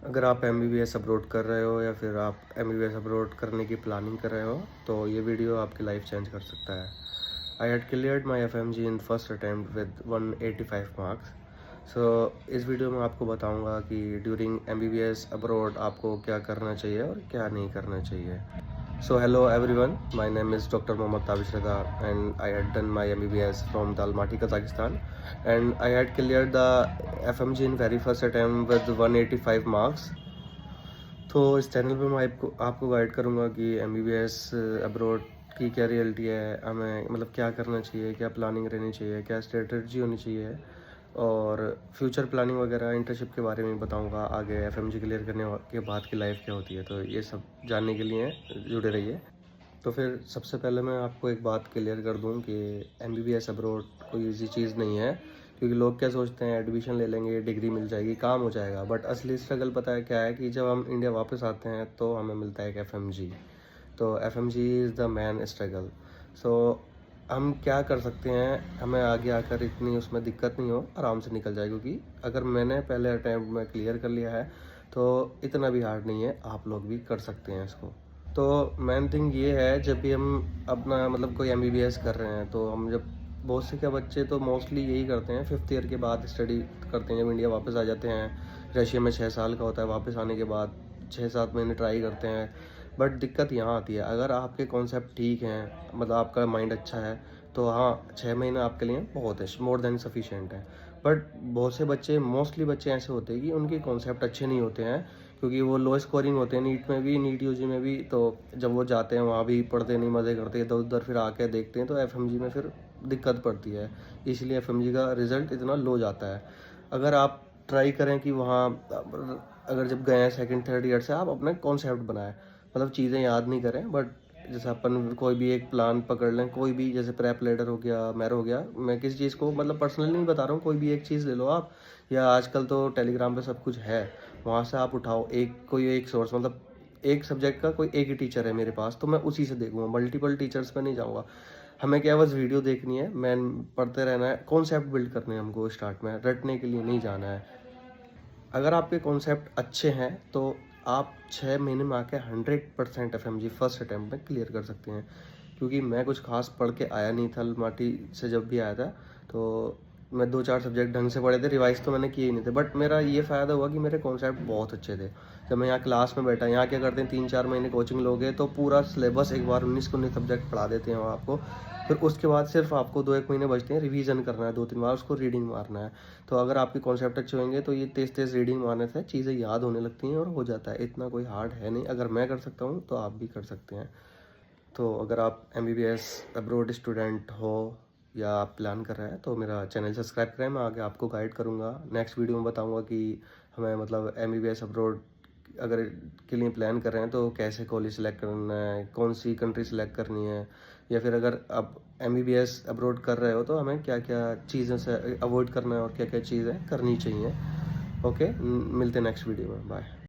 अगर आप MBBS abroad कर रहे हो या फिर आप एमबीबीएस अब्रॉड करने की प्लानिंग कर रहे हो तो ये वीडियो आपकी लाइफ चेंज कर सकता है। I had cleared my FMG in first attempt with 185 marks. So इस वीडियो में आपको बताऊंगा कि ड्यूरिंग एमबीबीएस अब्रॉड आपको क्या करना चाहिए और क्या नहीं करना चाहिए। So hello everyone, my name is Dr. Mohammad Tabish Reza and I had done my MBBS from the Almaty, Kazakhstan, and I had cleared the FMG in very first attempt with 185 marks. तो इस channel पे मैं आपको guide करूँगा कि MBBS abroad की क्या reality है, हमें मतलब क्या करना चाहिए, क्या प्लानिंग रहनी चाहिए, क्या स्ट्रेटजी होनी चाहिए और फ्यूचर प्लानिंग वगैरह इंटर्नशिप के बारे में बताऊंगा। आगे एफएमजी क्लियर करने के बाद की लाइफ क्या होती है, तो ये सब जानने के लिए जुड़े रहिए। तो फिर सबसे पहले मैं आपको एक बात क्लियर कर दूं कि एमबीबीएस अब्रॉड कोई ईजी चीज़ नहीं है, क्योंकि लोग क्या सोचते हैं एडमिशन ले लेंगे, डिग्री मिल जाएगी, काम हो जाएगा। बट असली स्ट्रगल पता है क्या है कि जब हम इंडिया वापस आते हैं तो हमें मिलता है एक एफएमजी। तो FMG is the main struggle. So हम क्या कर सकते हैं, हमें आगे आकर इतनी उसमें दिक्कत नहीं हो, आराम से निकल जाए, क्योंकि अगर मैंने पहले अटैम्प्ट में क्लियर कर लिया है तो इतना भी हार्ड नहीं है, आप लोग भी कर सकते हैं इसको। तो मेन थिंग ये है, जब भी हम अपना मतलब कोई एमबीबीएस कर रहे हैं तो हम जब बहुत से क्या बच्चे तो मोस्टली यही करते हैं, 5th ईयर के बाद स्टडी करते हैं, जब इंडिया वापस आ जाते हैं। रशिया में 6 साल का होता है, वापस आने के बाद 6-7 महीने ट्राई करते हैं। बट दिक्कत यहाँ आती है, अगर आपके कॉन्सेप्ट ठीक हैं, मतलब आपका माइंड अच्छा है, तो हाँ 6 महीने आपके लिए बहुत है, मोर देन सफिशिएंट है। बट बहुत से बच्चे, मोस्टली बच्चे ऐसे होते हैं कि उनके कॉन्सेप्ट अच्छे नहीं होते हैं, क्योंकि वो लो स्कोरिंग होते हैं नीट में भी, नीट यूजी में भी। तो जब वो जाते हैं वहाँ भी पढ़ते नहीं, मज़े करते, इधर उधर फिर आके देखते हैं तो एफएमजी में फिर दिक्कत पड़ती है, इसलिए एफएमजी का रिजल्ट इतना लो जाता है। अगर आप ट्राई करें कि वहाँ अगर जब गए हैं 2nd-3rd ईयर से, आप अपना कॉन्सेप्ट बनाएं, मतलब चीज़ें याद नहीं करें, बट जैसे अपन कोई भी एक प्लान पकड़ लें, कोई भी, जैसे प्रेप लेटर हो गया, मैरो हो गया, मैं किसी चीज़ को मतलब पर्सनली नहीं बता रहा हूँ, कोई भी एक चीज़ ले लो आप, या आजकल तो टेलीग्राम पे सब कुछ है, वहाँ से आप उठाओ कोई एक सोर्स, मतलब एक सब्जेक्ट का कोई एक ही टीचर है मेरे पास तो मैं उसी से देखूंगा, मल्टीपल टीचर्स पे नहीं जाऊँगा। हमें क्या बस वीडियो देखनी है, मैं पढ़ते रहना है, कॉन्सेप्ट बिल्ड करने हैं हमको, स्टार्ट में रटने के लिए नहीं जाना है। अगर आपके कॉन्सेप्ट अच्छे हैं तो आप 6 महीने में आके 100% एफएमजी फर्स्ट अटैम्प्ट में क्लियर कर सकते हैं। क्योंकि मैं कुछ खास पढ़ के आया नहीं था, अलमाटी से जब भी आया था तो मैं 2-4 सब्जेक्ट ढंग से पढ़े थे, रिवाइज तो मैंने किए ही नहीं थे। बट मेरा ये फ़ायदा हुआ कि मेरे कॉन्सेप्ट बहुत अच्छे थे। जब मैं यहाँ क्लास में बैठा, यहाँ क्या करते हैं, 3-4 महीने कोचिंग लोगे तो पूरा सिलेबस एक बार 19 के 19 सब्जेक्ट पढ़ा देते हैं आपको। फिर उसके बाद सिर्फ आपको 2-1 महीने बचते हैं, रिवीजन करना है 2-3 बार, उसको रीडिंग मारना है। तो अगर आपके कॉन्सेप्ट अच्छे होंगे तो ये तेज़ तेज़ रीडिंग मारने से चीज़ें याद होने लगती हैं और हो जाता है, इतना कोई हार्ड है नहीं। अगर मैं कर सकता हूँ तो आप भी कर सकते हैं। तो अगर आप एमबीबीएस अब्रॉड स्टूडेंट हो या आप प्लान कर रहे हैं तो मेरा चैनल सब्सक्राइब करें, मैं आगे आपको गाइड करूँगा। नेक्स्ट वीडियो में बताऊँगा कि हमें मतलब एमबीबीएस अब्रॉड अगर के लिए प्लान कर रहे हैं तो कैसे कॉलेज सेलेक्ट करना है, कौन सी कंट्री सेलेक्ट करनी है, या फिर अगर आप एमबीबीएस अब्रॉड कर रहे हो तो हमें क्या क्या चीज़ों से अवॉइड करना है और क्या क्या चीज़ें करनी चाहिए। ओके, मिलते हैं नेक्स्ट वीडियो में, बाय।